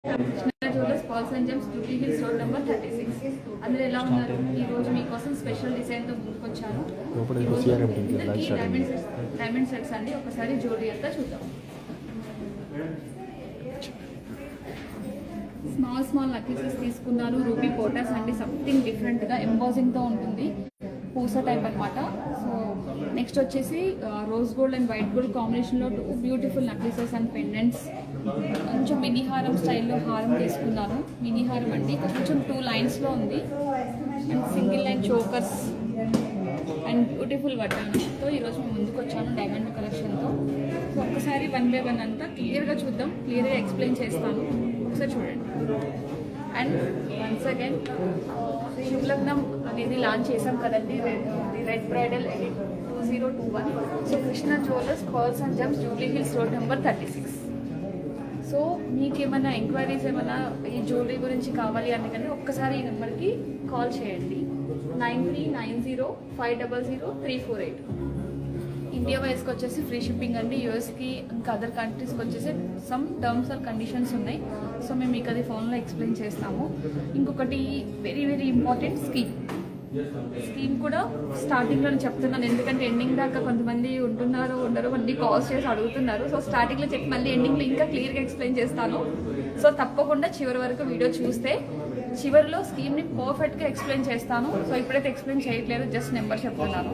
Krishna jewellers pearls and gems Jubilee Hills road number 36. అందరూ ఎలా ఉన్నారు? ఈ రోజు మీకోసం స్పెషల్ డిజైన్తో ముందుకొచ్చాను. డైమండ్ సెట్స్ అండి. ఒకసారి జ్యువెలరీ అంతా చూద్దాం. స్మాల్ నెక్లెసెస్ తీసుకున్నాను. రూబీ పోటాస్ అండి. సంథింగ్ డిఫరెంట్గా ఎంబాజింగ్తో ఉంటుంది. పూసా టైప్ అనమాట. సో నెక్స్ట్ వచ్చేసి rose gold and white gold కాంబినేషన్లో 2 బ్యూటిఫుల్ నెక్లెసెస్ అండ్ పెండెంట్స్. కొంచెం మినీ హారం స్టైల్లో హారం తీసుకున్నాను. మినీ హారం అండి. కొంచెం 2 లైన్స్లో ఉంది. And single line chokers and beautiful వడ్డానంతో ఈరోజు మేము ముందుకు వచ్చాను డైమండ్ కలెక్షన్తో. సో ఒక్కసారి 1 by 1 అంతా క్లియర్గా చూద్దాం. క్లియర్గా ఎక్స్ప్లెయిన్ చేస్తాను. ఒకసారి చూడండి. అండ్ వన్స్ అగైన్ శుభలగ్నం అనేది లాంచ్ చేసాం కదండి. Red bridal edit 2021. So Krishna jewellers pearls and gems Jubilee Hills road number 36. So మీకు ఏమైనా ఎంక్వైరీస్ ఏమైనా ఈ జ్యువెలరీ గురించి కావాలి అంటే కానీ ఒక్కసారి ఈ నెంబర్కి కాల్ చేయండి. 9390500348. ఇండియా వైజ్కి వచ్చేసి ఫ్రీ షిప్పింగ్ అండి. యూఎస్కి ఇంకా అదర్ కంట్రీస్కి వచ్చేసి సమ్ టర్మ్స్ ఆర్ కండిషన్స్ ఉన్నాయి. సో మేము మీకు అది ఫోన్లో ఎక్స్ప్లెయిన్ చేస్తాము. ఇంకొకటి వెరీ వెరీ ఇంపార్టెంట్ స్కీమ్ కూడా స్టార్టింగ్లో చెప్తున్నాను. ఎందుకంటే ఎండింగ్ దాకా కొంతమంది ఉంటున్నారు ఉండరు మళ్ళీ కాల్స్ చేసి అడుగుతున్నారు. సో స్టార్టింగ్లో చెప్పి మళ్ళీ ఎండింగ్లో ఇంకా క్లియర్గా ఎక్స్ప్లెయిన్ చేస్తాను. సో తప్పకుండా చివరి వరకు వీడియో చూస్తే చివరిలో స్కీమ్ని పర్ఫెక్ట్గా ఎక్స్ప్లెయిన్ చేస్తాను. సో ఇప్పుడైతే ఎక్స్ప్లెయిన్ చేయట్లేదు, జస్ట్ నెంబర్ చెప్తున్నాను.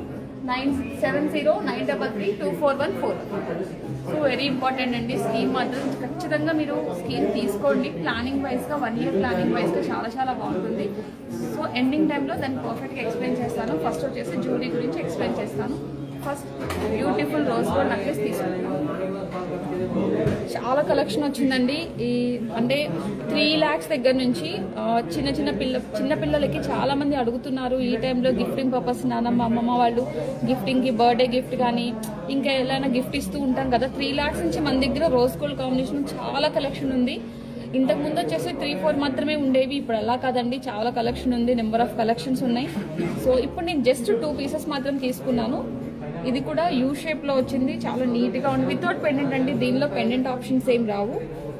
9709332414. సో వెరీ ఇంపార్టెంట్ అండి. స్కీమ్ మాత్రం ఖచ్చితంగా మీరు స్కీమ్ తీసుకోండి. ప్లానింగ్ వైజ్గా 1 year ప్లానింగ్ వైజ్గా చాలా బాగుంటుంది. సో ఎండింగ్ టైంలో దాన్ని పర్ఫెక్ట్గా ఎక్స్ప్లెయిన్ చేస్తాను. ఫస్ట్ వచ్చేసి జ్యువెలరీ గురించి ఎక్స్ప్లెయిన్ చేస్తాను. First beautiful rose gold necklace తీసుకుంటాను. చాలా కలెక్షన్ వచ్చిందండి. ఈ అంటే 3 lakhs దగ్గర నుంచి చిన్న పిల్లలకి చాలా మంది అడుగుతున్నారు. ఈ టైంలో గిఫ్టింగ్ పర్పస్ నాన్నమ్మ అమ్మమ్మ వాళ్ళు గిఫ్టింగ్కి బర్త్డే గిఫ్ట్ కానీ ఇంకా ఎలా గిఫ్ట్ ఇస్తూ ఉంటాం కదా. 3 lakhs నుంచి మన దగ్గర రోజ్ గోల్డ్ కాంబినేషన్ చాలా కలెక్షన్ ఉంది. ఇంతకుముందు వచ్చేసి 3-4 మాత్రమే ఉండేవి. ఇప్పుడు అలా కాదండి, చాలా కలెక్షన్ ఉంది. నెంబర్ ఆఫ్ కలెక్షన్స్ ఉన్నాయి. సో ఇప్పుడు నేను జస్ట్ 2 pieces మాత్రం తీసుకున్నాను. ఇది కూడా యూ షేప్లో వచ్చింది. చాలా నీట్గా ఉంది. వితౌట్ పెండెంట్ అండి. దీనిలో పెండెంట్ ఆప్షన్స్ ఏం రావు.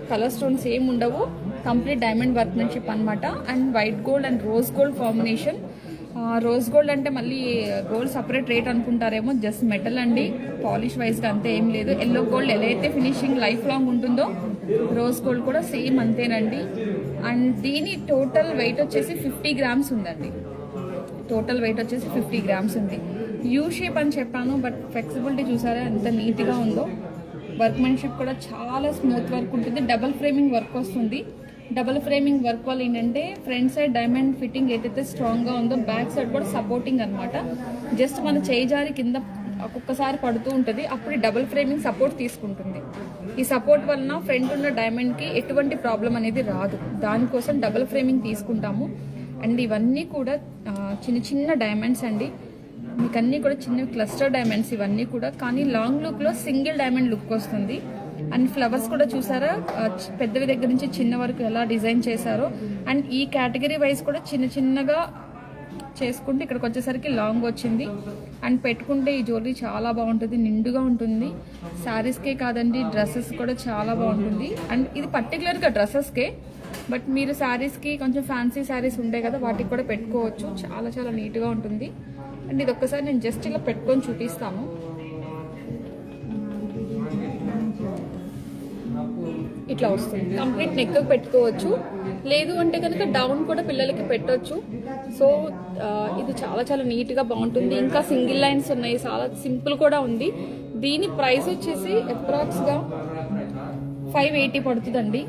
కలర్ స్టోన్స్ ఏం ఉండవు. కంప్లీట్ డైమండ్ వర్క్మెన్షిప్ అనమాట. And white gold and rose gold combination. Rose gold అంటే మళ్ళీ గోల్డ్ సపరేట్ రేట్ అనుకుంటారేమో. జస్ట్ మెటల్ అండి. పాలిష్ వైజ్గా అంతే ఏం లేదు. ఎల్లో గోల్డ్ ఎలా అయితే ఫినిషింగ్ లైఫ్ లాంగ్ ఉంటుందో రోజ్ గోల్డ్ కూడా సేమ్ అంతేనండి. అండ్ దీని టోటల్ వెయిట్ వచ్చేసి 50 grams ఉందండి. టోటల్ వెయిట్ వచ్చేసి 50 grams ఉంది. యూ షేప్ అని చెప్పాను, బట్ ఫ్లెక్సిబిలిటీ చూసారా ఎంత నీట్గా ఉందో. వర్క్మెన్షిప్ కూడా చాలా స్మూత్ వర్క్ ఉంటుంది. డబల్ ఫ్రేమింగ్ వర్క్ వస్తుంది. డబల్ ఫ్రేమింగ్ వర్క్ వల్ల ఏంటంటే ఫ్రంట్ సైడ్ డైమండ్ ఫిట్టింగ్ ఏదైతే స్ట్రాంగ్గా ఉందో బ్యాక్ సైడ్ కూడా సపోర్టింగ్ అనమాట. జస్ట్ మన చేయి జారి కింద ఒక్కొక్కసారి పడుతూ ఉంటుంది. అప్పుడు డబల్ ఫ్రేమింగ్ సపోర్ట్ తీసుకుంటుంది. ఈ సపోర్ట్ వలన ఫ్రంట్ ఉన్న డైమండ్కి ఎటువంటి ప్రాబ్లం అనేది రాదు. దానికోసం డబల్ ఫ్రేమింగ్ తీసుకుంటాము. అండ్ ఇవన్నీ కూడా చిన్న డైమండ్స్ అండి. మీకు అన్నీ కూడా చిన్న క్లస్టర్ డైమండ్స్ ఇవన్నీ కూడా. కానీ లాంగ్ లుక్లో సింగిల్ డైమండ్ లుక్ వస్తుంది. అండ్ ఫ్లవర్స్ కూడా చూసారా, పెద్దవి దగ్గర నుంచి చిన్న వరకు ఎలా డిజైన్ చేశారో. అండ్ ఈ కేటగిరీ వైజ్ కూడా చిన్నగా చేసుకుంటే ఇక్కడికి వచ్చేసరికి లాంగ్ వచ్చింది. అండ్ పెట్టుకుంటే ఈ జ్యువెలరీ చాలా బాగుంటుంది, నిండుగా ఉంటుంది. శారీస్కే కాదండి, డ్రెస్సెస్ కూడా చాలా బాగుంటుంది. అండ్ ఇది పర్టికులర్గా డ్రెస్సెస్కే, బట్ మీరు శారీస్కి కొంచెం ఫ్యాన్సీ శారీస్ ఉంటాయి కదా, వాటికి కూడా పెట్టుకోవచ్చు. చాలా నీట్గా ఉంటుంది. అండ్ ఇది ఒక్కసారి నేను జస్ట్ ఇలా పెట్టుకొని చూపిస్తాను. ఇట్లా వస్తుంది. కంప్లీట్ నెక్ పెట్టుకోవచ్చు. లేదు అంటే కనుక డౌన్ కూడా పిల్లలకి పెట్టవచ్చు. సో ఇది చాలా నీట్గా బాగుంటుంది. ఇంకా సింగిల్ లైన్స్ ఉన్నాయి. చాలా సింపుల్ కూడా ఉంది. దీని ప్రైస్ వచ్చేసి అప్రాక్స్గా 580 పడుతుందండి.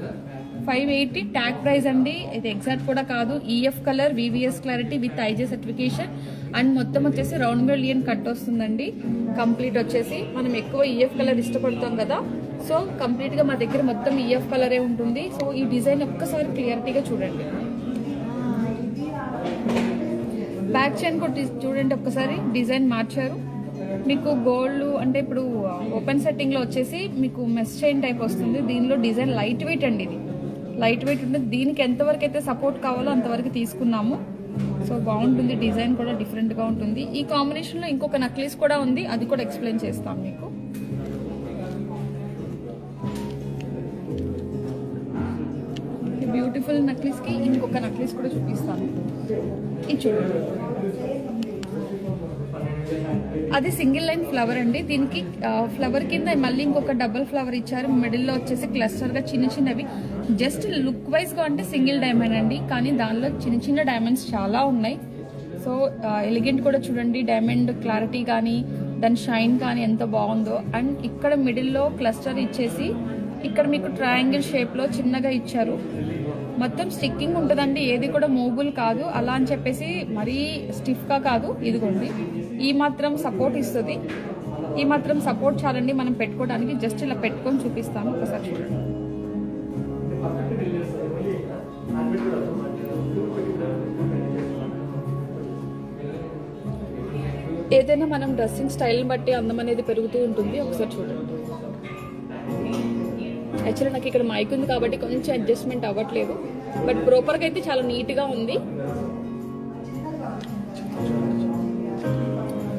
580 ట్యాగ్ ప్రైస్ అండి. ఇది ఎగ్జాక్ట్ కూడా కాదు. EF colour, VVS clarity with IJ certification. And మొత్తం వచ్చేసి రౌండ్ మిలియన్ కట్ వస్తుందండి. కంప్లీట్ వచ్చేసి మనం ఎక్కువ ఈఎఫ్ కలర్ ఇష్టపడతాం కదా. సో కంప్లీట్గా మా దగ్గర మొత్తం ఈఎఫ్ కలరే ఉంటుంది. సో ఈ డిజైన్ ఒక్కసారి క్లియరిటీగా చూడండి. బ్యాక్ చైన్ కూడా చూడండి ఒక్కసారి. డిజైన్ మార్చారు. మీకు గోల్డ్ అంటే ఇప్పుడు ఓపెన్ సెట్టింగ్లో వచ్చేసి మీకు మెస్ చైన్ టైప్ వస్తుంది. దీనిలో డిజైన్ లైట్ వెయిట్ అండి. ఇది లైట్ వెయిట్ ఉంటుంది. దీనికి ఎంతవరకు అయితే సపోర్ట్ కావాలో అంతవరకు తీసుకున్నాము. సో బాగుంటుంది. డిజైన్ కూడా డిఫరెంట్గా ఉంటుంది. ఈ కాంబినేషన్లో ఇంకొక నెక్లెస్ కూడా ఉంది. అది కూడా ఎక్స్ప్లెయిన్ చేస్తాం మీకు. బ్యూటిఫుల్ నెక్లెస్కి ఇంకొక నెక్లెస్ కూడా చూపిస్తాను. ఇది చూడండి, అది సింగిల్ లైన్ ఫ్లవర్ అండి. దీనికి ఫ్లవర్ కింద మళ్ళీ ఇంకొక డబుల్ ఫ్లవర్ ఇచ్చారు. మిడిల్లో వచ్చేసి క్లస్టర్గా చిన్న చిన్నవి. జస్ట్ లుక్ వైజ్గా అంటే సింగిల్ డైమండ్ అండి, కానీ దానిలో చిన్న చిన్న డైమండ్స్ చాలా ఉన్నాయి. సో ఎలిగెంట్ కూడా చూడండి, డైమండ్ క్లారిటీ కానీ దాని షైన్ కానీ ఎంత బాగుందో. అండ్ ఇక్కడ మిడిల్లో క్లస్టర్ ఇచ్చేసి ఇక్కడ మీకు ట్రయాంగిల్ షేప్లో చిన్నగా ఇచ్చారు. మొత్తం స్టిక్కింగ్ ఉంటుందండి, ఏది కూడా మూవబుల్ కాదు. అలా అని చెప్పేసి మరీ స్టిఫ్గా కాదు. ఇదిగోండి, ఈ మాత్రం సపోర్ట్ ఇస్తుంది. ఈ మాత్రం సపోర్ట్ చాలండి మనం పెట్టుకోవడానికి. జస్ట్ ఇలా పెట్టుకొని చూపిస్తాను, ఒకసారి చూడండి. ఏదైనా మనం డ్రెస్సింగ్ స్టైల్ని బట్టి అందం అనేది పెరుగుతూ ఉంటుంది. ఒకసారి చూడండి. యాక్చువల్లీ నాకు ఇక్కడ మైక్ ఉంది కాబట్టి కొంచెం అడ్జస్ట్మెంట్ అవ్వట్లేదు, బట్ ప్రాపర్గా అయితే చాలా నీట్గా ఉంది.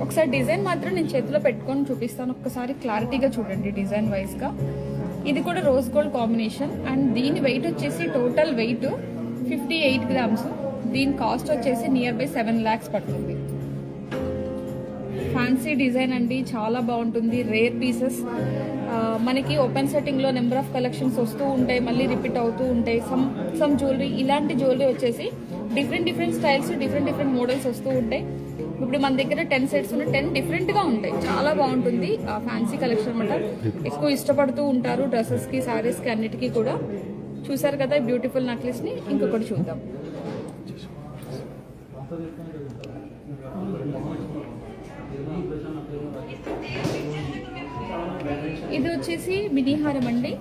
ఒకసారి డిజైన్ మాత్రం నేను చేతిలో పెట్టుకొని చూపిస్తాను, ఒక్కసారి క్లారిటీగా చూడండి డిజైన్ వైజ్గా. ఇది కూడా రోజ్ గోల్డ్ కాంబినేషన్. అండ్ దీని వెయిట్ వచ్చేసి టోటల్ వెయిట్ 58 గ్రామ్స్. దీని కాస్ట్ వచ్చేసి నియర్ బై 7 lakhs పడుతుంది. ఫ్యాన్సీ డిజైన్ అండి, చాలా బాగుంటుంది. రేర్ పీసెస్, మనకి ఓపెన్ సెట్టింగ్లో నెంబర్ ఆఫ్ కలెక్షన్స్ వస్తూ ఉంటాయి, మళ్ళీ రిపీట్ అవుతూ ఉంటాయి. సమ్ జ్యువెలరీ, ఇలాంటి జ్యువెలరీ వచ్చేసి డిఫరెంట్ స్టైల్స్, డిఫరెంట్ మోడల్స్ వస్తూ ఉంటాయి. ఇప్పుడు మన దగ్గర 10 sets ఉన్న 10 డిఫరెంట్గా ఉంటాయి. చాలా బాగుంటుంది ఫ్యాన్సీ కలెక్షన్ అనమాట. ఎక్కువ ఇష్టపడుతూ ఉంటారు డ్రెస్సెస్కి, శారీస్కి, అన్నిటికీ కూడా. చూసారు కదా బ్యూటిఫుల్ నెక్లెస్ని. ఇంకొకటి చూద్దాం. ఇది వచ్చేసి మినీ హారం అండి,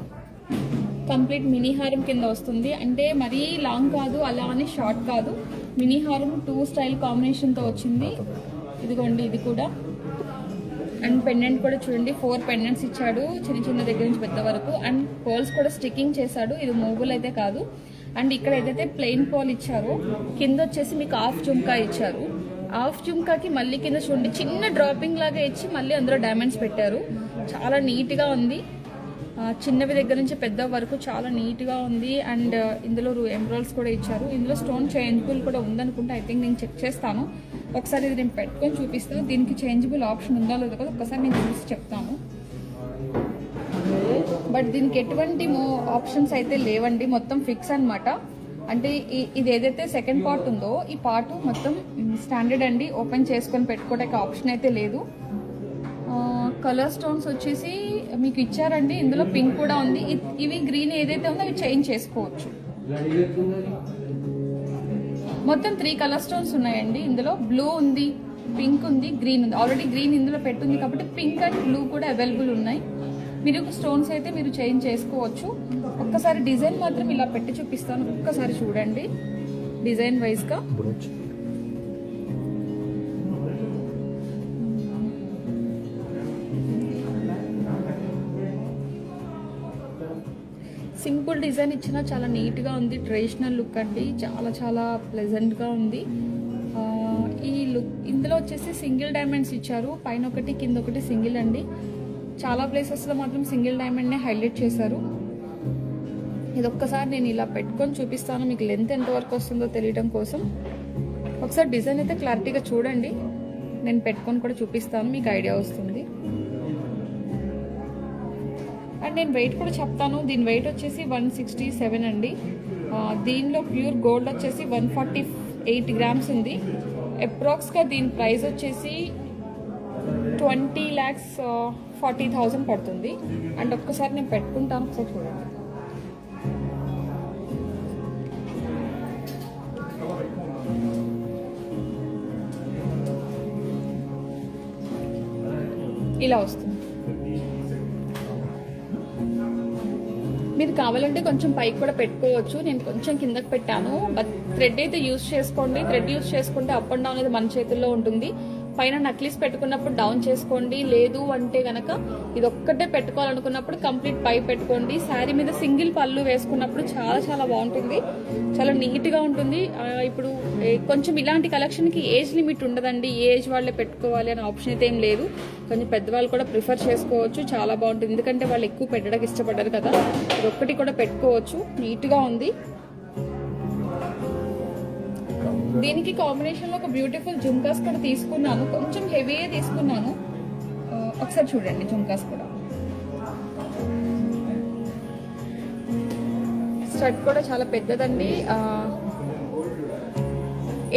కంప్లీట్ మినీ హారం కింద వస్తుంది. అంటే మరీ లాంగ్ కాదు, అలా అని షార్ట్ కాదు. మినీ హారం 2 స్టైల్ కాంబినేషన్తో వచ్చింది. ఇదిగోండి, ఇది కూడా. అండ్ పెండెంట్ కూడా చూడండి, 4 పెండెంట్స్ ఇచ్చాడు, చిన్న దగ్గర నుంచి పెద్ద వరకు. అండ్ పోల్స్ కూడా స్టిక్కింగ్ చేశాడు, ఇది మూవబుల్ అయితే కాదు. అండ్ ఇక్కడ ఏదైతే ప్లెయిన్ పోల్ ఇచ్చారో కింద వచ్చేసి మీకు హాఫ్ జుమ్కా ఇచ్చారు. హాఫ్ జుమ్కాకి మళ్ళీ కింద చూడండి చిన్న డ్రాపింగ్ లాగా ఇచ్చి మళ్ళీ అందులో డైమండ్స్ పెట్టారు. చాలా నీట్గా ఉంది, చిన్నవి దగ్గర నుంచి పెద్ద వరకు చాలా నీట్గా ఉంది. అండ్ ఇందులో ఎమరాల్డ్స్ కూడా ఇచ్చారు. ఇందులో స్టోన్ చేంజబుల్ కూడా ఉందనుకుంటే, ఐ థింక్ నేను చెక్ చేస్తాను ఒకసారి. ఇది నేను పెట్టుకొని చూపిస్తాను. దీనికి చేంజబుల్ ఆప్షన్ ఉందా లేదో కదా ఒకసారి నేను చూసి చెప్తాను. బట్ దీనికి ఎటువంటి ఆప్షన్స్ అయితే లేవండి, మొత్తం ఫిక్స్ అనమాట. అంటే ఇది ఏదైతే సెకండ్ పార్ట్ ఉందో ఈ పార్ట్ మొత్తం స్టాండర్డ్ అండి, ఓపెన్ చేసుకొని పెట్టుకోవడానికి ఆప్షన్ అయితే లేదు. కలర్ స్టోన్స్ వచ్చేసి మీకు ఇచ్చారండి, ఇందులో పింక్ కూడా ఉంది. ఇవి గ్రీన్ ఏదైతే ఉందో అవి చేంజ్ చేసుకోవచ్చు. మొత్తం 3 కలర్ స్టోన్స్ ఉన్నాయండి. ఇందులో బ్లూ ఉంది, పింక్ ఉంది, గ్రీన్ ఉంది. ఆల్రెడీ గ్రీన్ ఇందులో పెట్టుంది కాబట్టి పింక్ అండ్ బ్లూ కూడా అవైలబుల్ ఉన్నాయి. మీరు స్టోన్స్ అయితే మీరు చేంజ్ చేసుకోవచ్చు. ఒక్కసారి డిజైన్ మాత్రం ఇలా పెట్టి చూపిస్తాను, ఒక్కసారి చూడండి డిజైన్ వైజ్గా. సింపుల్ డిజైన్ ఇచ్చినా చాలా నీట్గా ఉంది. ట్రెడిషనల్ లుక్ అండి, చాలా ప్లెజెంట్గా ఉంది ఈ లుక్. ఇందులో వచ్చేసి సింగిల్ డైమండ్స్ ఇచ్చారు, పైన ఒకటి కింద ఒకటి సింగిల్ అండి. చాలా ప్లేసెస్లో మాత్రం సింగిల్ డైమండ్నే హైలైట్ చేశారు. ఇది ఒక్కసారి నేను ఇలా పెట్టుకొని చూపిస్తాను, మీకు లెంత్ ఎంతవరకు వస్తుందో తెలియడం కోసం. ఒకసారి డిజైన్ అయితే క్లారిటీగా చూడండి, నేను పెట్టుకొని కూడా చూపిస్తాను, మీకు ఐడియా వస్తుంది. అండ్ నేను వెయిట్ కూడా చెప్తాను. దీని వెయిట్ వచ్చేసి 167 అండి. దీనిలో ప్యూర్ గోల్డ్ వచ్చేసి 148 గ్రామ్స్ ఉంది. అప్రాక్స్గా దీని ప్రైస్ వచ్చేసి 20,40,000 పడుతుంది. అండ్ ఒక్కసారి నేను పెట్టుకుంటాను, ఒకసారి చూడండి. ఇలా వస్తుంది. మీరు కావాలంటే కొంచెం పైకి కూడా పెట్టుకోవచ్చు, నేను కొంచెం కిందకి పెట్టాను. బట్ థ్రెడ్ అయితే యూజ్ చేసుకోండి. థ్రెడ్ యూజ్ చేసుకుంటే అప్ అండ్ డౌన్ అనేది మన చేతుల్లో ఉంటుంది. పైన నక్లీస్ పెట్టుకున్నప్పుడు డౌన్ చేసుకోండి, లేదు అంటే కనుక ఇది ఒక్కటే పెట్టుకోవాలనుకున్నప్పుడు కంప్లీట్ పై పెట్టుకోండి. శారీ మీద సింగిల్ పళ్ళు వేసుకున్నప్పుడు చాలా బాగుంటుంది, చాలా నీట్గా ఉంటుంది. ఇప్పుడు కొంచెం ఇలాంటి కలెక్షన్కి ఏజ్ లిమిట్ ఉండదండి, ఏజ్ వాళ్ళే పెట్టుకోవాలి అనే ఆప్షన్ అయితే ఏం లేదు. కొంచెం పెద్దవాళ్ళు కూడా ప్రిఫర్ చేసుకోవచ్చు, చాలా బాగుంటుంది. ఎందుకంటే వాళ్ళు ఎక్కువ పెట్టడానికి ఇష్టపడ్డారు కదా, ఇది ఒక్కటి కూడా పెట్టుకోవచ్చు, నీట్గా ఉంది. దీనికి కాంబినేషన్లో ఒక బ్యూటిఫుల్ జుమ్కాస్ కూడా తీసుకున్నాను, కొంచెం హెవీయే తీసుకున్నాను. ఒకసారి చూడండి జుమ్కాస్ కూడా. స్టడ్ కూడా చాలా పెద్దదండి.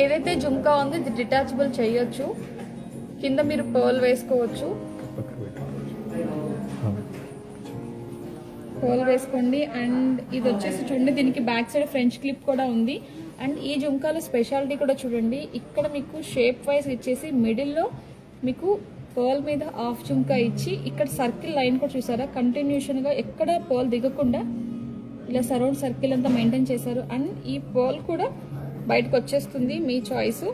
ఏదైతే జుమ్కా ఉందో ఇది డిటాచబుల్ చేయొచ్చు, కింద మీరు పర్ల్ వేసుకోవచ్చు, పర్ల్ వేసుకోండి. అండ్ ఇది వచ్చేసి చూడండి, దీనికి బ్యాక్ సైడ్ ఫ్రెంచ్ క్లిప్ కూడా ఉంది. అండ్ ఈ జుమ్కాలో స్పెషాలిటీ కూడా చూడండి, ఇక్కడ మీకు షేప్ వైజ్ ఇచ్చేసి మిడిల్లో మీకు పర్ల్ మీద హాఫ్ జుమ్కా ఇచ్చి ఇక్కడ సర్కిల్ లైన్ కూడా చూసారా, కంటిన్యూషన్గా ఎక్కడ పర్ల్ దిగకుండా ఇలా సరౌండ్ సర్కిల్ అంతా మెయింటైన్ చేశారు. అండ్ ఈ పర్ల్ కూడా బయటకు వచ్చేస్తుంది, మీ చాయిస్,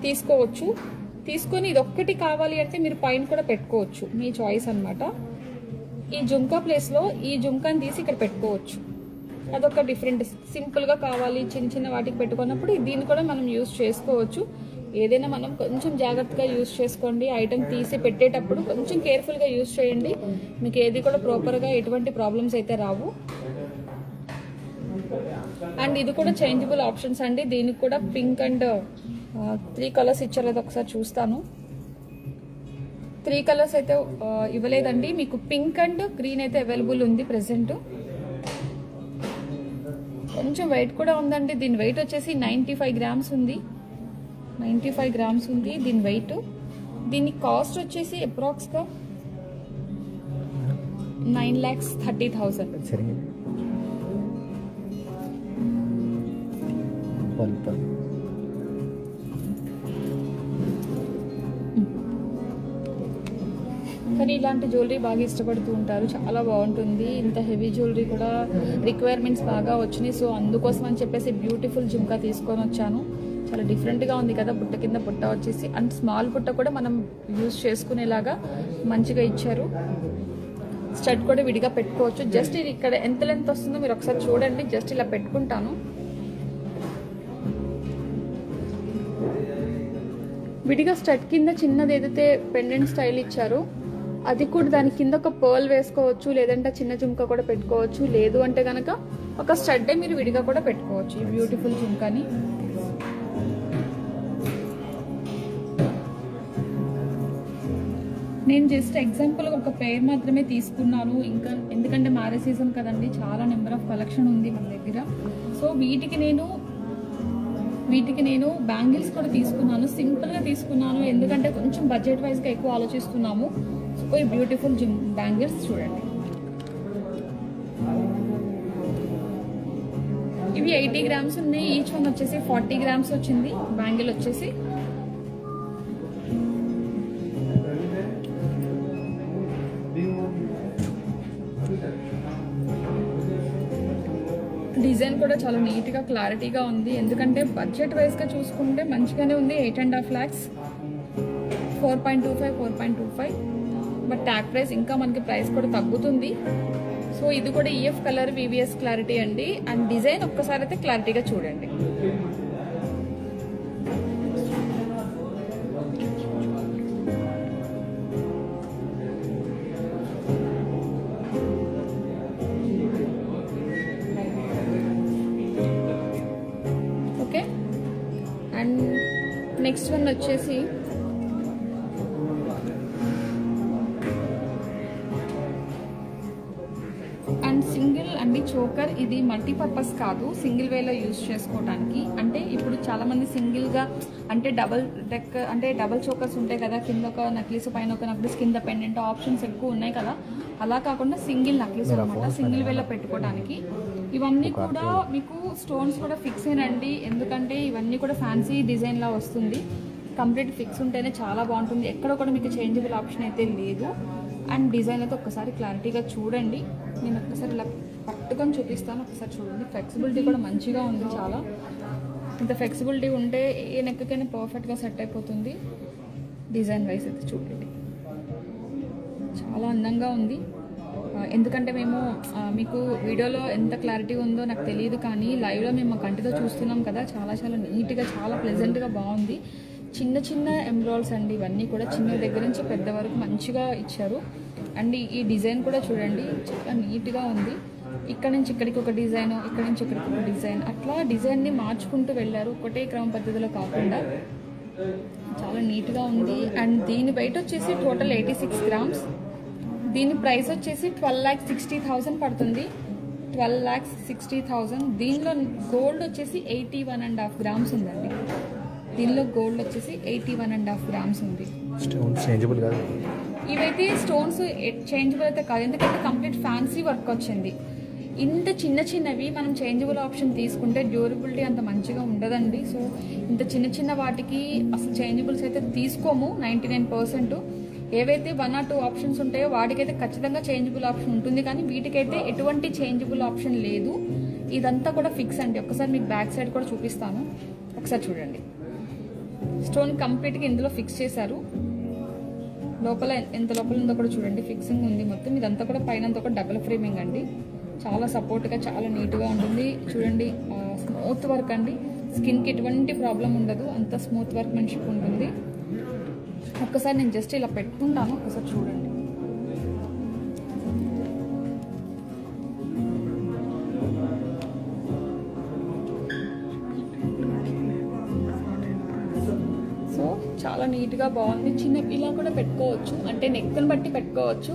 తీసుకోవచ్చు. తీసుకొని ఇది ఒక్కటి కావాలి అంటే మీరు పైన కూడా పెట్టుకోవచ్చు, మీ చాయిస్ అన్నమాట. ఈ జుమ్కా ప్లేస్లో ఈ జుమ్కాని తీసి ఇక్కడ పెట్టుకోవచ్చు, అదొక డిఫరెంట్. సింపుల్గా కావాలి చిన్న చిన్న వాటికి పెట్టుకున్నప్పుడు దీన్ని కూడా మనం యూజ్ చేసుకోవచ్చు. ఏదైనా మనం కొంచెం జాగ్రత్తగా యూజ్ చేసుకోండి. ఐటమ్ తీసి పెట్టేటప్పుడు కొంచెం కేర్ఫుల్గా యూజ్ చేయండి, మీకు ఏది కూడా ప్రాపర్గా ఎటువంటి ప్రాబ్లమ్స్ అయితే రావు. అండ్ ఇది కూడా చేంజబుల్ ఆప్షన్స్ అండి. దీనికి కూడా పింక్ అండ్ 3 కలర్స్ ఇచ్చారు, అది ఒకసారి చూస్తాను. 3 కలర్స్ అయితే ఇవ్వలేదండి, మీకు పింక్ అండ్ గ్రీన్ అయితే అవైలబుల్ ఉంది ప్రెసెంట్. కొంచెం వెయిట్ కూడా ఉందండి, దీని వెయిట్ వచ్చేసి 95 గ్రామ్స్ ఉంది. 95 గ్రామ్స్ ఉంది దీని వెయిట్. దీని కాస్ట్ వచ్చేసి అప్రాక్స్గా 9,30,000. కానీ ఇలాంటి జ్యువెలరీ బాగా ఇష్టపడుతూ ఉంటారు, చాలా బాగుంటుంది. ఇంత హెవీ జ్యువెలరీ కూడా రిక్వైర్మెంట్స్ బాగా వచ్చినాయి, సో అందుకోసం అని చెప్పేసి బ్యూటిఫుల్ జుమ్కా తీసుకొని వచ్చాను. చాలా డిఫరెంట్గా ఉంది కదా, బుట్ట కింద బుట్ట వచ్చేసి. అండ్ స్మాల్ బుట్ట కూడా మనం యూజ్ చేసుకునేలాగా మంచిగా ఇచ్చారు. స్టడ్ కూడా విడిగా పెట్టుకోవచ్చు. జస్ట్ ఇది ఇక్కడ ఎంత లెంత్ వస్తుందో మీరు ఒకసారి చూడండి, జస్ట్ ఇలా పెట్టుకుంటాను. విడిగా స్టడ్ కింద చిన్నది ఏదైతే పెండెంట్ స్టైల్ ఇచ్చారో అది కూడా దాని కింద ఒక పర్ల్ వేసుకోవచ్చు, లేదంటే చిన్న జుమ్కా కూడా పెట్టుకోవచ్చు. లేదు అంటే కనుక ఒక స్టడ్డే మీరు విడిగా కూడా పెట్టుకోవచ్చు ఈ బ్యూటిఫుల్ జుమ్కాని. నేను జస్ట్ ఎగ్జాంపుల్ ఒక పేర్ మాత్రమే తీసుకున్నాను, ఇంకా ఎందుకంటే మ్యారేజ్ సీజన్ కదండి, చాలా నెంబర్ ఆఫ్ కలెక్షన్ ఉంది మన దగ్గర. సో వీటికి నేను బ్యాంగిల్స్ కూడా తీసుకున్నాను, సింపుల్గా తీసుకున్నాను, ఎందుకంటే కొంచెం బడ్జెట్ వైజ్గా ఎక్కువ ఆలోచిస్తున్నాము. సో ఈ బ్యూటిఫుల్ బ్యాంగిల్స్ చూడండి, ఇవి 80 గ్రామ్స్ ఉన్నాయి, ఈచ్ వన్ వచ్చేసి 40 గ్రామ్స్ వచ్చింది బ్యాంగిల్ వచ్చేసి. డిజైన్ కూడా చాలా నీట్గా క్లారిటీగా ఉంది, ఎందుకంటే బడ్జెట్ వైజ్గా చూసుకుంటే మంచిగానే ఉంది. 8.5 lakhs, 4.25. బట్ ట్యాగ్ ప్రైస్ ఇంకా మనకి ప్రైస్ కూడా తగ్గుతుంది. సో ఇది కూడా ఈఎఫ్ కలర్ వివిఎస్ క్లారిటీ అండి. అండ్ డిజైన్ ఒక్కసారి అయితే క్లారిటీగా చూడండి. ఓకే, అండ్ నెక్స్ట్ వన్ వచ్చేసి అండ్ సింగిల్ అండి చోకర్. ఇది మల్టీపర్పస్ కాదు, సింగిల్ వేలో యూజ్ చేసుకోవడానికి. అంటే ఇప్పుడు చాలా మంది సింగిల్గా అంటే డబల్ చోకర్స్ ఉంటాయి కదా, కింద ఒక నక్లీస్ పైన ఒక నక్లీస్ కింద పెండెంట్ ఆప్షన్స్ ఎక్కువ ఉన్నాయి కదా, అలా కాకుండా సింగిల్ నక్లీస్ అనమాట, సింగిల్ వేలో పెట్టుకోవడానికి. ఇవన్నీ కూడా మీకు స్టోన్స్ కూడా ఫిక్స్ అయినండి, ఎందుకంటే ఇవన్నీ కూడా ఫ్యాన్సీ డిజైన్లా వస్తుంది. కంప్లీట్ ఫిక్స్ ఉంటేనే చాలా బాగుంటుంది, ఎక్కడ కూడా మీకు చేంజబుల్ ఆప్షన్ అయితే లేదు. అండ్ డిజైన్ అయితే ఒక్కసారి క్లారిటీగా చూడండి, నేను ఒక్కసారి ఇలా పట్టుకొని చూపిస్తాను, ఒకసారి చూడండి. ఫ్లెక్సిబిలిటీ కూడా మంచిగా ఉంది చాలా. ఇంత ఫ్లెక్సిబిలిటీ ఉంటే ఏ నెక్కకైనా పర్ఫెక్ట్గా సెట్ అయిపోతుంది. డిజైన్ వైజ్ అయితే చూడండి, చాలా అందంగా ఉంది. ఎందుకంటే మేము మీకు వీడియోలో ఎంత క్లారిటీ ఉందో నాకు తెలియదు, కానీ లైవ్లో మేము మా కంటితో చూస్తున్నాం కదా, చాలా చాలా నీట్గా చాలా ప్లెజెంట్గా బాగుంది. చిన్న చిన్న ఎంబ్రాయిడ్స్ అండి, ఇవన్నీ కూడా చిన్న దగ్గర నుంచి పెద్ద వరకు మంచిగా ఇచ్చారు. అండ్ ఈ డిజైన్ కూడా చూడండి, చాలా నీట్గా ఉంది. ఇక్కడ నుంచి ఇక్కడికి ఒక డిజైన్, ఇక్కడ నుంచి ఇక్కడికి ఒక డిజైన్, అట్లా డిజైన్ని మార్చుకుంటూ వెళ్ళారు, ఒకటే క్రమ పద్ధతిలో కాకుండా. చాలా నీట్గా ఉంది. అండ్ దీని వెయిట్ వచ్చేసి టోటల్ 86 గ్రామ్స్. దీని ప్రైస్ వచ్చేసి 12,60,000 పడుతుంది. 12,60,000. దీనిలో గోల్డ్ వచ్చేసి 81.5 గ్రామ్స్ ఉందండి. దీనిలో గోల్డ్ వచ్చేసి 81.5 గ్రామ్స్ ఉంది. ఇవైతే స్టోన్స్ చేంజబుల్ అయితే కాదు, ఎందుకంటే కంప్లీట్ ఫ్యాన్సీ వర్క్ వచ్చింది. ఇంత చిన్న చిన్నవి మనం చేంజబుల్ ఆప్షన్ తీసుకుంటే డ్యూరబిలిటీ అంత మంచిగా ఉండదండి. సో ఇంత చిన్న చిన్న వాటికి అసలు చేంజబుల్స్ అయితే తీసుకోము 99%. ఏవైతే 1 or 2 ఆప్షన్స్ ఉంటాయో వాటికైతే ఖచ్చితంగా చేంజబుల్ ఆప్షన్ ఉంటుంది, కానీ వీటికైతే ఎటువంటి చేంజబుల్ ఆప్షన్ లేదు. ఇదంతా కూడా ఫిక్స్ అండి. ఒకసారి మీకు బ్యాక్ సైడ్ కూడా చూపిస్తాను, ఒకసారి చూడండి. స్టోన్ కంప్లీట్గా ఇందులో ఫిక్స్ చేశారు. లోపల ఎంత లోపల ఉందో కూడా చూడండి, ఫిక్సింగ్ ఉంది మొత్తం. ఇదంతా కూడా పైన కూడా డబుల్ ఫ్రేమింగ్ అండి. చాలా సపోర్ట్గా, చాలా నీట్గా ఉంటుంది. చూడండి, స్మూత్ వర్క్ అండి. స్కిన్కి ఎటువంటి ప్రాబ్లం ఉండదు, అంత స్మూత్ వర్క్ మనిషికి ఉంటుంది. ఒక్కసారి నేను జస్ట్ ఇలా పెట్టుకుంటాను, ఒకసారి చూడండి. సో చాలా నీట్గా బాగుంది. చిన్న ఇలా కూడా పెట్టుకోవచ్చు, అంటే నెక్ని బట్టి పెట్టుకోవచ్చు.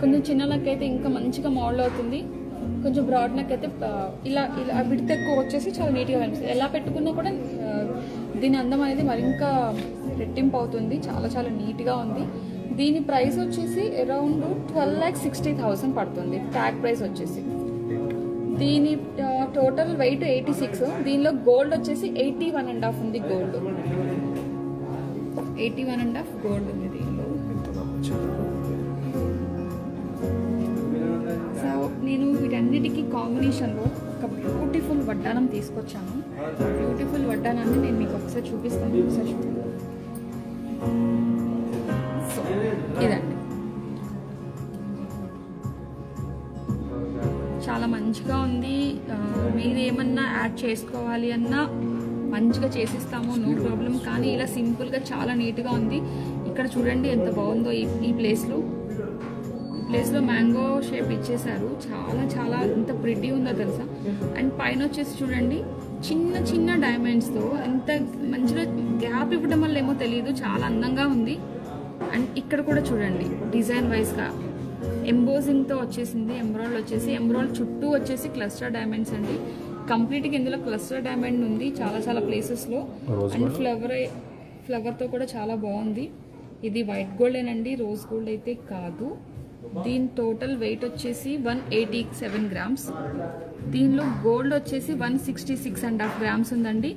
కొంచెం చిన్న నెక్ అయితే ఇంకా మంచిగా మోడల్ అవుతుంది. కొంచెం బ్రాడ్ నెక్ అయితే ఇలా ఇలా విడత ఎక్కువ వచ్చేసి చాలా నీట్గా కనిపిస్తుంది. ఎలా పెట్టుకున్నా కూడా దీని అందం అనేది మరింకా రెట్టింపు అవుతుంది. చాలా చాలా నీట్గా ఉంది. దీని ప్రైస్ వచ్చేసి అరౌండ్ 12,60,000 పడుతుంది. ట్యాగ్ ప్రైస్ వచ్చేసి. దీని టోటల్ వెయిట్ 86. దీనిలో గోల్డ్ వచ్చేసి 81.5 ఉంది. గోల్డ్ 81.5 గోల్డ్ ఉంది దీనిలో. సో నేను వీటన్నిటికీ కాంబినేషన్లో ఒక బ్యూటిఫుల్ వడ్డానం తీసుకొచ్చాను. బ్యూటిఫుల్ వడ్డానాన్ని నేను మీకు ఒకసారి చూపిస్తాను, ఒకసారి చూడండి. సో ఇదండి, చాలా మంచిగా ఉంది. మీరు ఏమన్నా యాడ్ చేసుకోవాలి అన్నా మంచిగా చేసిస్తాము, నో ప్రాబ్లం. కానీ ఇలా సింపుల్గా చాలా నీట్గా ఉంది. ఇక్కడ చూడండి ఎంత బాగుందో ఈ ప్లేస్లో మ్యాంగో షేప్ ఇచ్చేసారు. చాలా చాలా ఎంత ప్రిటీ ఉందో తెలుసా. అండ్ పైన వచ్చేసి చూడండి చిన్న చిన్న డైమండ్స్తో ఎంత మంచిగా గ్యాప్ ఇవ్వడం వల్ల ఏమో తెలియదు, చాలా అందంగా ఉంది. అండ్ ఇక్కడ కూడా చూడండి డిజైన్ వైజ్గా ఎంబోజింగ్తో వచ్చేసింది. ఎంబ్రాయిడ్ వచ్చేసి ఎంబ్రాయిడ్ చుట్టూ వచ్చేసి క్లస్టర్ డైమండ్స్ అండి. కంప్లీట్గా ఇందులో క్లస్టర్ డైమండ్ ఉంది చాలా చాలా ప్లేసెస్లో. అండ్ ఫ్లవర్తో కూడా చాలా బాగుంది. ఇది వైట్ గోల్డేనండి, రోజ్ గోల్డ్ అయితే కాదు. దీని టోటల్ వెయిట్ వచ్చేసి 187 గ్రామ్స్. దీనిలో గోల్డ్ వచ్చేసి 166.5 గ్రామ్స్ ఉందండి.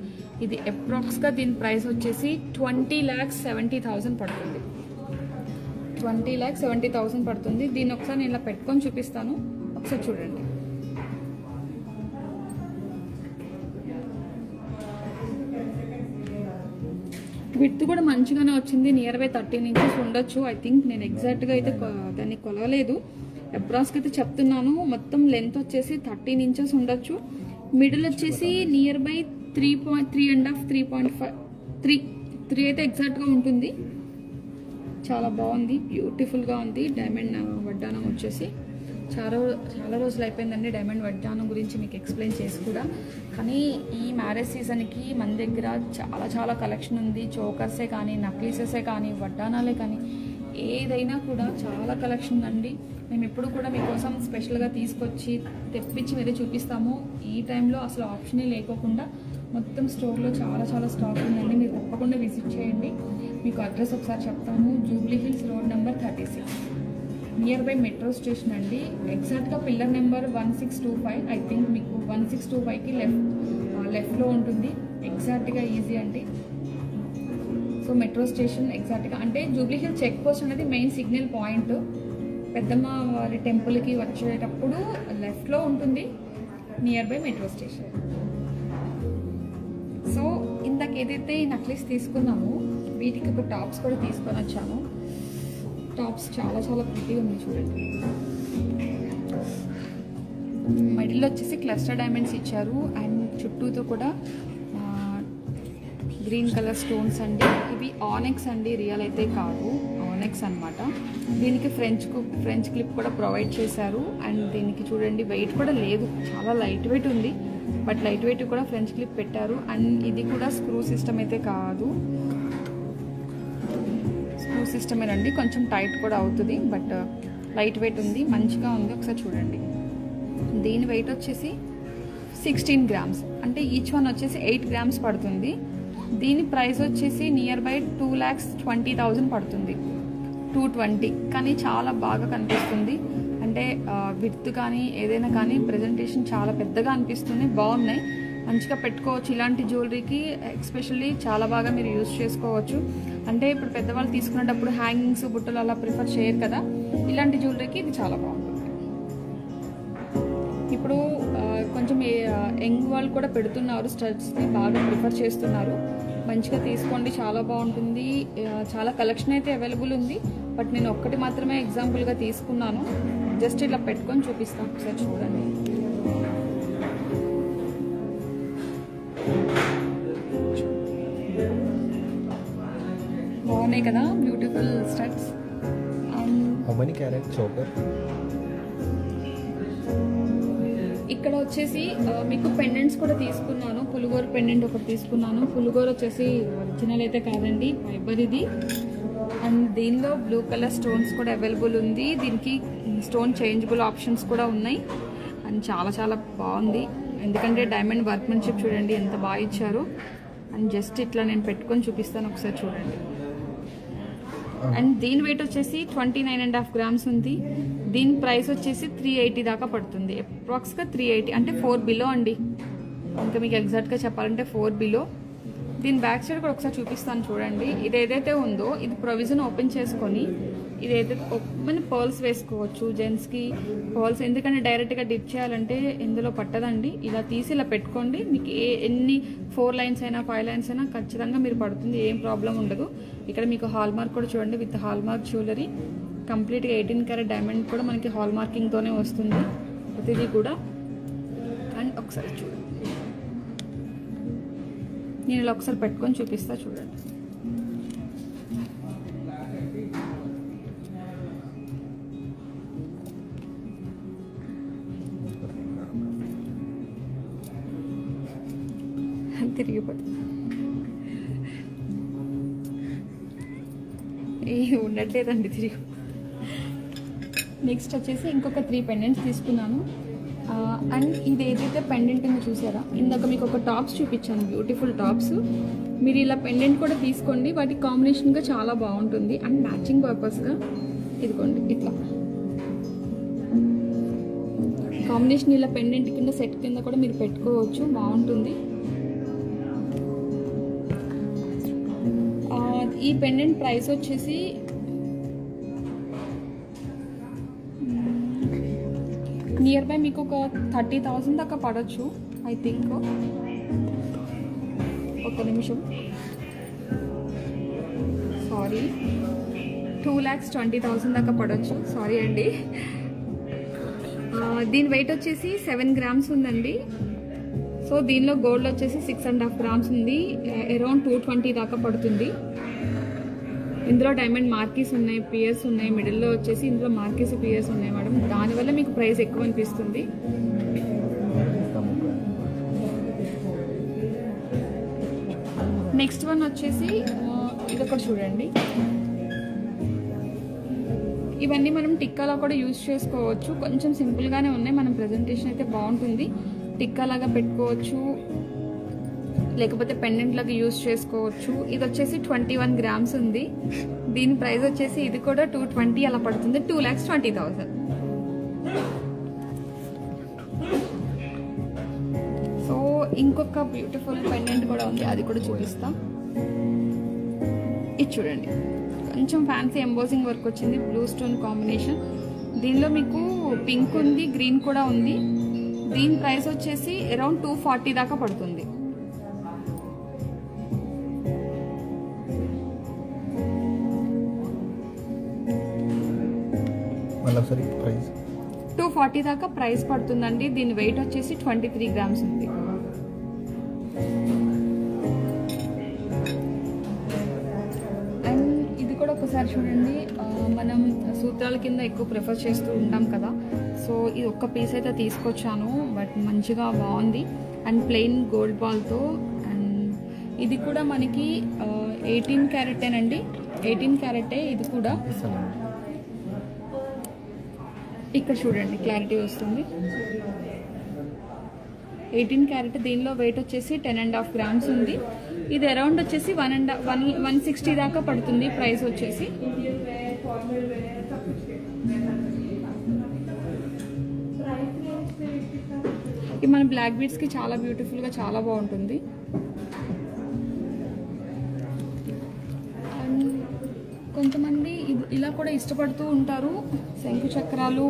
ఇది అప్రాక్స్గా దీని ప్రైస్ వచ్చేసి 20,70,000 పడుతుంది. 20,70,000 పడుతుంది. దీన్ని ఒకసారి నేను ఇలా పెట్టుకొని చూపిస్తాను, ఒకసారి చూడండి. విడ్త్ కూడా మంచిగానే వచ్చింది. నియర్ బై 13 ఇంచెస్ ఉండొచ్చు. ఐ థింక్ నేను ఎగ్జాక్ట్గా అయితే దాన్ని కొలవలేదు, అప్రాక్స్కి అయితే చెప్తున్నాను. మొత్తం లెంత్ వచ్చేసి 13 ఇంచెస్ ఉండొచ్చు. మిడిల్ వచ్చేసి నియర్ బై 3.5 3 అయితే ఎగ్జాక్ట్గా ఉంటుంది. చాలా బాగుంది, బ్యూటిఫుల్గా ఉంది. డైమండ్ వడ్డానం వచ్చేసి చాలా రోజులు అయిపోయిందండి డైమండ్ వడ్డానం గురించి మీకు ఎక్స్ప్లెయిన్ చేసి కూడా. కానీ ఈ మ్యారేజ్ సీజన్కి మన దగ్గర చాలా కలెక్షన్ ఉంది. చోకర్సే కానీ, నక్లీసెసే కానీ, వడ్డానాలే కానీ, ఏదైనా కూడా చాలా కలెక్షన్ ఉందండి. మేము ఎప్పుడు కూడా మీకోసం స్పెషల్గా తీసుకొచ్చి తెప్పించి మరీ చూపిస్తాము. ఈ టైంలో అసలు ఆప్షనే లేకోకుండా మొత్తం స్టోర్లో చాలా స్టాక్ ఉందండి. మీరు తప్పకుండా విజిట్ చేయండి. మీకు అడ్రస్ ఒకసారి చెప్తాను. Jubilee Hills road number 36, near by metro station అండి. ఎగ్జాక్ట్గా పిల్లర్ నెంబర్ 1625. ఐ థింక్ మీకు 1625కి లెఫ్ట్లో ఉంటుంది. ఎగ్జాక్ట్గా ఈజీ అండి. సో మెట్రో స్టేషన్ ఎగ్జాక్ట్గా అంటే జూబ్లీ హిల్స్ చెక్ పోస్ట్ అనేది మెయిన్ సిగ్నల్ పాయింట్. పెద్దమ్మ వారి టెంపుల్కి వచ్చేటప్పుడు లెఫ్ట్లో ఉంటుంది, near by metro station. So ఇందాక ఏదైతే ఈ నక్లీస్ తీసుకున్నామో వీటికి ఒక టాప్స్ కూడా తీసుకొని వచ్చాను. టాప్స్ చాలా ప్రిటీ ఉంది చూడండి. మిడిల్లో వచ్చేసి క్లస్టర్ డైమండ్స్ ఇచ్చారు. అండ్ చుట్టూతో కూడా గ్రీన్ కలర్ స్టోన్స్ అండి. ఇవి ఆనెక్స్ అండి, రియల్ అయితే కాదు. నెక్స్ అనమాట. దీనికి ఫ్రెంచ్ క్లిప్ కూడా ప్రొవైడ్ చేశారు. అండ్ దీనికి చూడండి వెయిట్ కూడా లేదు, చాలా లైట్ వెయిట్ ఉంది, బట్ లైట్ వెయిట్ కూడా ఫ్రెంచ్ క్లిప్ పెట్టారు. అండ్ ఇది కూడా స్క్రూ సిస్టమ్ అయితే కాదు, స్క్రూ సిస్టమేనండి, కొంచెం టైట్ కూడా అవుతుంది, బట్ లైట్ వెయిట్ ఉంది, మంచిగా ఉంది. ఒకసారి చూడండి. దీని వెయిట్ వచ్చేసి 16 గ్రామ్స్, అంటే ఈచ్ వన్ వచ్చేసి 8 గ్రామ్స్ పడుతుంది. దీని ప్రైస్ వచ్చేసి నియర్ బై 2,20,000 పడుతుంది, 220. కానీ చాలా బాగా కనిపిస్తుంది, అంటే విత్ కానీ ఏదైనా కానీ ప్రజెంటేషన్ చాలా పెద్దగా అనిపిస్తుంది, బాగున్నాయి, మంచిగా పెట్టుకోవచ్చు. ఇలాంటి జ్యువెలరీకి ఎస్పెషల్లీ చాలా బాగా మీరు యూజ్ చేసుకోవచ్చు. అంటే ఇప్పుడు పెద్దవాళ్ళు తీసుకునేటప్పుడు హ్యాంగింగ్స్ బుట్టలు అలా ప్రిఫర్ చేయరు కదా, ఇలాంటి జ్యువెలరీకి ఇది చాలా బాగుంటుంది. ఇప్పుడు కొంచెం యంగ్ వాళ్ళు కూడా పెడుతున్నారు, స్టడ్స్ని బాగా ప్రిఫర్ చేస్తున్నారు, మంచిగా తీసుకోండి, చాలా బాగుంటుంది. చాలా కలెక్షన్ అయితే అవైలబుల్ ఉంది, బట్ నేను ఒక్కటి మాత్రమే ఎగ్జాంపుల్గా తీసుకున్నాను, జస్ట్ ఇలా పెట్టుకొని చూపిస్తాను, ఒకసారి చూడండి. బాగున్నాయి కదా, beautiful studs. How many carat choker? ఇక్కడ వచ్చేసి మీకు పెండెంట్స్ కూడా తీసుకున్నాను, పులిగోర పెండెంట్ ఒకటి తీసుకున్నాను. పులిగోర వచ్చేసి ఒరిజినల్ అయితే కాదండి, ఫైబర్ ఇది. అండ్ దీనిలో బ్లూ కలర్ స్టోన్స్ కూడా అవైలబుల్ ఉంది, దీనికి స్టోన్ చేంజబుల్ ఆప్షన్స్ కూడా ఉన్నాయి. అండ్ చాలా చాలా బాగుంది, ఎందుకంటే డైమండ్ వర్క్మెన్షిప్ చూడండి ఎంత బాగా ఇచ్చారు. అండ్ జస్ట్ ఇట్లా నేను పెట్టుకొని చూపిస్తాను, ఒకసారి చూడండి. అండ్ దీని వెయిట్ వచ్చేసి 29.5 గ్రామ్స్ ఉంది. దీని ప్రైస్ వచ్చేసి 380 దాకా పడుతుంది, అప్రాక్స్గా 380, అంటే 4 బిలో అండి. ఇంకా మీకు ఎగ్జాక్ట్గా చెప్పాలంటే 4 బిలో. దీని బ్యాక్ సైడ్ కూడా ఒకసారి చూపిస్తాను చూడండి. ఇది ఏదైతే ఉందో ఇది ప్రొవిజన్ ఓపెన్ చేసుకొని ఇదైతే మన పర్ల్స్ వేసుకోవచ్చు, జెంట్స్కి పర్ల్స్, ఎందుకంటే డైరెక్ట్గా డిప్ చేయాలంటే ఇందులో పట్టదండి. ఇలా తీసి ఇలా పెట్టుకోండి, మీకు ఎన్ని 4 లైన్స్ అయినా 5 లైన్స్ అయినా ఖచ్చితంగా మీరు పడుతుంది, ఏం ప్రాబ్లం ఉండదు. ఇక్కడ మీకు హాల్ మార్క్ కూడా చూడండి, విత్ హాల్ మార్క్ జ్యువెలరీ, కంప్లీట్గా 18 క్యారెట్ డైమండ్ కూడా మనకి హాల్ మార్కింగ్తోనే వస్తుంది ప్రతిదీ కూడా. అండ్ ఒకసారి చూడండి, నేను ఇలా ఒకసారి పెట్టుకొని చూపిస్తా చూడండి. తిరిగిపోతుంది, ఉండట్లేదండి తిరిగి. నెక్స్ట్ వచ్చేసి ఇంకొక 3 పెండెంట్స్ తీసుకున్నాను. అండ్ ఇది ఏదైతే పెండెంట్ ఉందో చూసారా, ఇందాక మీకు ఒక టాప్స్ చూపించాను, బ్యూటిఫుల్ టాప్స్. మీరు ఇలా పెండెంట్ కూడా తీసుకోండి, వాటి కాంబినేషన్గా చాలా బాగుంటుంది. అండ్ మ్యాచింగ్ పర్పస్గా ఇదిగోండి ఇట్లా కాంబినేషన్, ఇలా పెండెంట్ కింద సెట్ కింద కూడా మీరు పెట్టుకోవచ్చు, బాగుంటుంది. ఈ పెండెంట్ ప్రైస్ వచ్చేసి నియర్ బై మీకు ఒక 30,000 దాకా పడవచ్చు, ఐ థింక్. ఒక నిమిషం, సారీ, 2,20,000 దాకా పడవచ్చు, సారీ అండి. దీని వెయిట్ వచ్చేసి 7 గ్రామ్స్ ఉందండి. సో దీనిలో గోల్డ్ వచ్చేసి 6.5 గ్రామ్స్ ఉంది, అరౌండ్ 220 దాకా పడుతుంది. ఇందులో డైమండ్ మార్కీస్ ఉన్నాయి, పియర్స్ ఉన్నాయి, మిడిల్లో వచ్చేసి ఇందులో మార్కీస్ పియర్స్ ఉన్నాయి మేడం, దానివల్ల మీకు ప్రైస్ ఎక్కువ అనిపిస్తుంది. నెక్స్ట్ వన్ వచ్చేసి ఇదొకటి చూడండి. ఇవన్నీ మనం టిక్కాలా కూడా యూజ్ చేసుకోవచ్చు, కొంచెం సింపుల్గానే ఉన్నాయి, మనం ప్రజెంటేషన్ అయితే బాగుంటుంది, టిక్కాలాగా పెట్టుకోవచ్చు, లేకపోతే పెండెంట్ లాగా యూజ్ చేసుకోవచ్చు. ఇది వచ్చేసి 21 గ్రామ్స్ ఉంది, దీని ప్రైస్ వచ్చేసి ఇది కూడా 220 అలా పడుతుంది, 2,20,000. సో ఇంకొక బ్యూటిఫుల్ పెండెంట్ కూడా ఉంది, అది కూడా చూపిస్తాం. ఇది చూడండి, కొంచెం ఫ్యాన్సీ ఎంబోజింగ్ వర్క్ వచ్చింది, బ్లూ స్టోన్ కాంబినేషన్. దీనిలో మీకు పింక్ ఉంది, గ్రీన్ కూడా ఉంది. దీని ప్రైస్ వచ్చేసి అరౌండ్ 240 దాకా పడుతుంది. ప్రైస్ 240 దాకా ప్రైస్ పడుతుందండి. దీని వెయిట్ వచ్చేసి 23 గ్రామ్స్ ఉంది. అండ్ ఇది కూడా ఒక ఒక్కసారి చూడండి, మనం సూత్రాల కింద ఎక్కువ ప్రిఫర్ చేస్తూ ఉంటాం కదా, సో ఇది ఒక్క పీస్ అయితే తీసుకొచ్చాను, బట్ మంచిగా బాగుంది అండ్ ప్లెయిన్ గోల్డ్ బాల్తో. అండ్ ఇది కూడా మనకి 18 క్యారెటేనండి, 18 క్యారెటే ఇది కూడా. ఇక్కడ చూడండి క్లారిటీ వస్తుంది. 18 క్యారెట్, దీనిలో వెయిట్ వచ్చేసి 10.5 గ్రామ్స్ ఉంది. ఇది అరౌండ్ వచ్చేసి 160 దాకా పడుతుంది ప్రైస్ వచ్చేసి. ఇది మన బ్లాక్ బీడ్స్కి చాలా బ్యూటిఫుల్గా చాలా బాగుంటుంది. అండ్ కొంతమంది ఇలా కూడా ఇష్టపడుతూ ఉంటారు. శంకు చక్రాలు,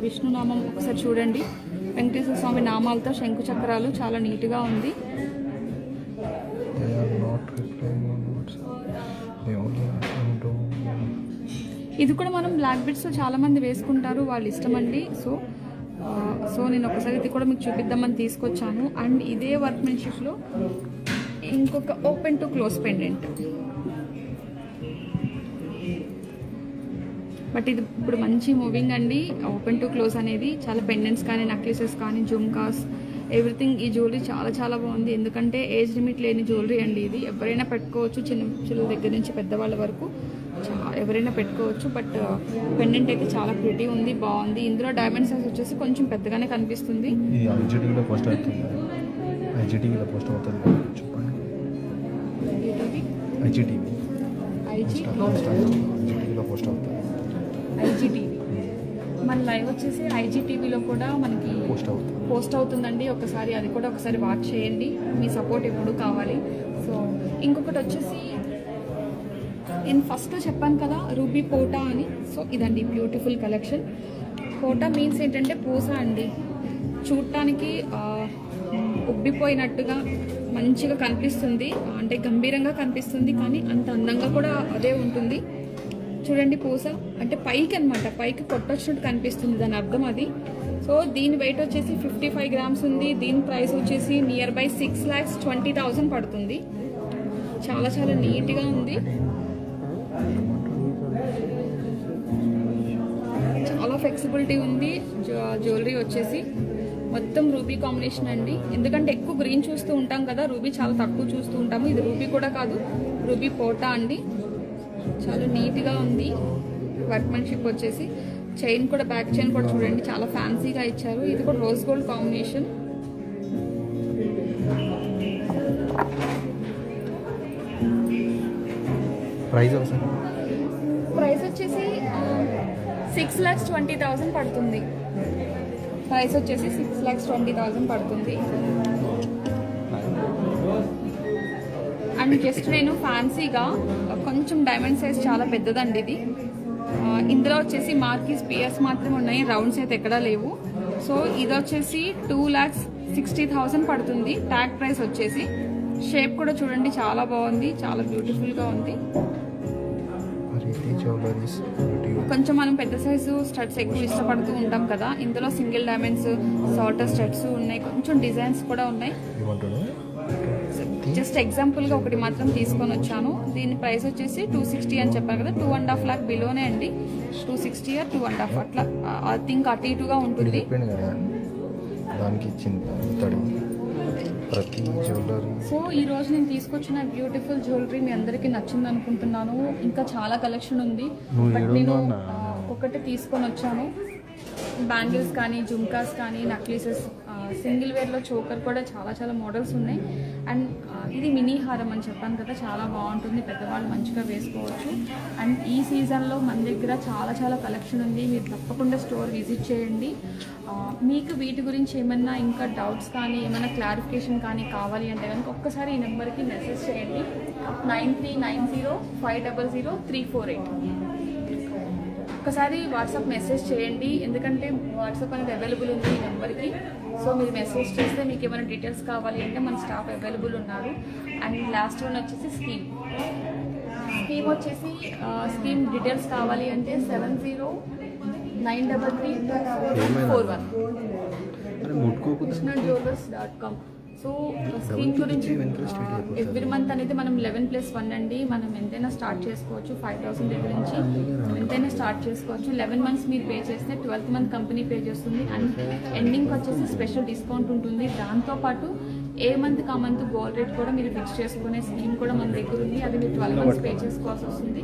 విష్ణునామం ఒకసారి చూడండి, వెంకటేశ్వర స్వామి నామాలతో శంకు చక్రాలు చాలా నీట్గా ఉంది. ఇది కూడా మనం బ్లాక్ బీడ్స్లో చాలా మంది వేసుకుంటారు, వాళ్ళ ఇష్టం అండి. సో నేను ఒకసారి ఇది కూడా మీకు చూపిద్దామని తీసుకొచ్చాను. అండ్ ఇదే వర్క్మెన్షిప్లో ఇంకొక open to close pendant, but ఇది ఇప్పుడు మంచి మూవింగ్ అండి. ఓపెన్ టు క్లోజ్ అనేది చాలా పెండెంట్స్ కానీ, నెక్లెసెస్ కానీ, జుమ్కాస్, ఎవ్రీథింగ్. ఈ జ్యువెలరీ చాలా చాలా బాగుంది, ఎందుకంటే ఏజ్ లిమిట్ లేని జ్యువెలరీ అండి ఇది. ఎవరైనా పెట్టుకోవచ్చు, చిన్న పిల్లల దగ్గర నుంచి పెద్దవాళ్ళ వరకు ఎవరైనా పెట్టుకోవచ్చు. బట్ పెండెంట్ అయితే చాలా ప్రిటీ ఉంది, బాగుంది. ఇందులో డైమండ్ సైజ్ వచ్చేసి కొంచెం పెద్దగానే కనిపిస్తుంది. ఐజీటీవీ మన లైవ్ వచ్చేసి ఐజీటీవీలో కూడా మనకి పోస్ట్ అవుతుందండి. ఒకసారి అది కూడా ఒకసారి వాచ్ చేయండి, మీ సపోర్ట్ ఎప్పుడు కావాలి. సో ఇంకొకటి వచ్చేసి నేను ఫస్ట్లో చెప్పాను కదా రూబీ పోటా అని. సో ఇదండి బ్యూటిఫుల్ కలెక్షన్. పోటా మీన్స్ ఏంటంటే పూస అండి. చూడటానికి ఉబ్బిపోయినట్టుగా మంచిగా కనిపిస్తుంది, అంటే గంభీరంగా కనిపిస్తుంది, కానీ అంత అందంగా కూడా అదే ఉంటుంది. చూడండి పూస అంటే పైకి అనమాట, పైకి కొట్టొచ్చినట్టు కనిపిస్తుంది, దాని అర్థం అది. సో దీని వెయిట్ వచ్చేసి 55 గ్రామ్స్ ఉంది. దీని ప్రైస్ వచ్చేసి నియర్ బై 6,20,000 పడుతుంది. చాలా చాలా నీట్గా ఉంది, చాలా ఫ్లెక్సిబిలిటీ ఉంది. జ్యువెలరీ వచ్చేసి మొత్తం రూబీ కాంబినేషన్ అండి. ఎందుకంటే ఎక్కువ గ్రీన్ చూస్తూ ఉంటాం కదా, రూబీ చాలా తక్కువ చూస్తూ ఉంటాము. ఇది రూబీ కూడా కాదు, రూబీ పోటా అండి. చాలా నీట్గా ఉంది వర్క్మెన్షిప్ వచ్చేసి. చైన్ కూడా, బ్యాక్ చైన్ కూడా చూడండి చాలా ఫ్యాన్సీగా ఇచ్చారు. ఇది కూడా రోజ్ గోల్డ్ కాంబినేషన్. ప్రైస్ వచ్చేసి 6,20,000 పడుతుంది. ప్రైస్ వచ్చేసి 6,20,000 పడుతుంది. అండ్ జస్ట్ నేను ఫ్యాన్సీగా కొంచెం డైమండ్ సైజ్ చాలా పెద్దదండి ఇది. ఇందులో వచ్చేసి మార్కీస్ పియర్స్ మాత్రమే ఉన్నాయి, రౌండ్స్ అయితే ఎక్కడా లేవు. సో ఇది వచ్చేసి 2,60,000 పడుతుంది ట్యాగ్ ప్రైస్ వచ్చేసి. షేప్ కూడా చూడండి చాలా బాగుంది, చాలా బ్యూటిఫుల్గా ఉంది. కొంచెం మనం పెద్ద సైజు స్టడ్స్ ఎక్కువ ఇష్టపడుతూ ఉంటాం కదా, ఇందులో సింగిల్ డైమండ్స్, సాల్టర్ స్టడ్స్ ఉన్నాయి, కొంచెం డిజైన్స్ కూడా ఉన్నాయి. జస్ట్ ఎగ్జాంపుల్గా ఒకటి మాత్రం తీసుకొని వచ్చాను. దీని ప్రైస్ వచ్చేసి 260 అని చెప్పారు కదా, 2.5 lakh బిలోనే అండి. 260 or 2.5 అట్లా ఐ థింక్ అటు ఇటుగా ఉంటుంది. సో ఈ రోజు నేను తీసుకొచ్చిన బ్యూటిఫుల్ జ్యువెలరీ మీ అందరికీ నచ్చింది అనుకుంటున్నాను. ఇంకా చాలా కలెక్షన్ ఉంది, బట్ నేను ఒకటి తీసుకొని వచ్చాను. బ్యాంగిల్స్ కానీ, జుమ్కాస్ కానీ, నెక్లెసెస్, సింగిల్ వేర్లో చోకర్ కూడా చాలా చాలా మోడల్స్ ఉన్నాయి. అండ్ ఇది మినీ హారం అని చెప్పాను కదా, చాలా బాగుంటుంది, పెద్దవాళ్ళు మంచిగా వేసుకోవచ్చు. అండ్ ఈ సీజన్లో మన దగ్గర చాలా చాలా కలెక్షన్ ఉంది, మీరు తప్పకుండా స్టోర్ విజిట్ చేయండి. మీకు వీటి గురించి ఏమన్నా ఇంకా డౌట్స్ కానీ, ఏమైనా క్లారిఫికేషన్ కానీ కావాలి అంటే కనుక ఒక్కసారి ఈ నెంబర్కి మెసేజ్ చేయండి, 9390500348. ఒకసారి వాట్సాప్ మెసేజ్ చేయండి, ఎందుకంటే వాట్సాప్ అనేది అవైలబుల్ ఉంది ఈ నెంబర్కి. సో మీరు మెసేజ్ చేస్తే మీకు ఏమైనా డీటెయిల్స్ కావాలి అంటే మన స్టాఫ్ అవైలబుల్ ఉన్నారు. అండ్ లాస్ట్ వన్ వచ్చేసి స్కీమ్ వచ్చేసి స్కీమ్ డీటెయిల్స్ కావాలి అంటే 70933341 KrishnaJewellers.com. సో స్కీమ్ గురించి ఎవ్రీ మంత్ అనేది మనం 11+1 అండి. మనం ఎంతైనా స్టార్ట్ చేసుకోవచ్చు. 5,000 దగ్గర నుంచి ఎంతైనా స్టార్ట్ చేసుకోవచ్చు. 11 మంత్స్ మీరు పే చేస్తే 12th మంత్ కంపెనీ పే చేస్తుంది. అండ్ ఎండింగ్కి వచ్చేసి స్పెషల్ డిస్కౌంట్ ఉంటుంది. దాంతోపాటు ఏ మంత్ కా మంత్ గోల్డ్ రేట్ కూడా మీరు ఫిక్స్ చేసుకునే స్కీమ్ కూడా మన దగ్గర ఉంది. అది మీరు 12 మంత్స్ పే చేసుకోవాల్సి వస్తుంది.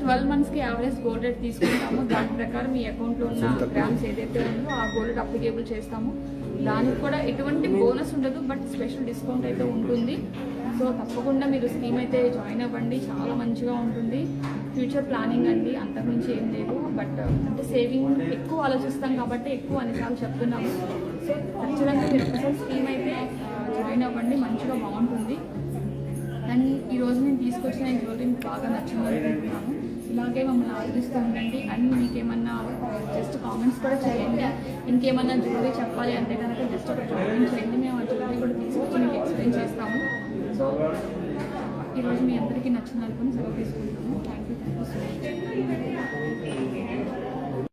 12 మంత్స్కి యావరేజ్ గోల్డ్ రేట్ తీసుకుంటాము. దాని ప్రకారం మీ అకౌంట్లో ఉన్న గ్రామ్స్ ఏదైతే ఉందో ఆ గోల్డ్ అప్లికేబుల్ చేస్తాము. దానికి కూడా ఎటువంటి బోనస్ ఉండదు, బట్ స్పెషల్ డిస్కౌంట్ అయితే ఉంటుంది. సో తప్పకుండా మీరు స్కీమ్ అయితే జాయిన్ అవ్వండి. చాలా మంచిగా ఉంటుంది. ఫ్యూచర్ ప్లానింగ్ అండి, అంతకుమించి ఏం లేదు. బట్ అంటే సేవింగ్ ఎక్కువ ఆలోచిస్తాం కాబట్టి ఎక్కువ అన్నిసార్లు చెప్తున్నాము. సో ఖచ్చితంగా మీరు ఒకసారి స్కీమ్ అయితే జాయిన్ అవ్వండి. మంచిగా బాగుంటుంది. అండ్ ఈరోజు నేను తీసుకొచ్చిన జ్యువెలరీ మీకు బాగా నచ్చింది అనుకుంటున్నాను. ఇలాగే మమ్మల్ని ఆదరిస్తూ ఉండండి. అండ్ మీకు ఏమన్నా జస్ట్ కామెంట్స్ కూడా చేయండి. ఇంకేమన్నా జ్యువెలరీ చెప్పాలి అంటే కనుక జస్ట్ ఒక కామెంట్ చేయండి. మేము ఆ జ్యువెలరీ కూడా తీసుకొచ్చి మీకు ఎక్స్ప్లెయిన్ చేస్తాము. సో ఈరోజు మీ అందరికీ నచ్చిన అనుకుని సెలవు తీసుకుంటాము. Thank you so much.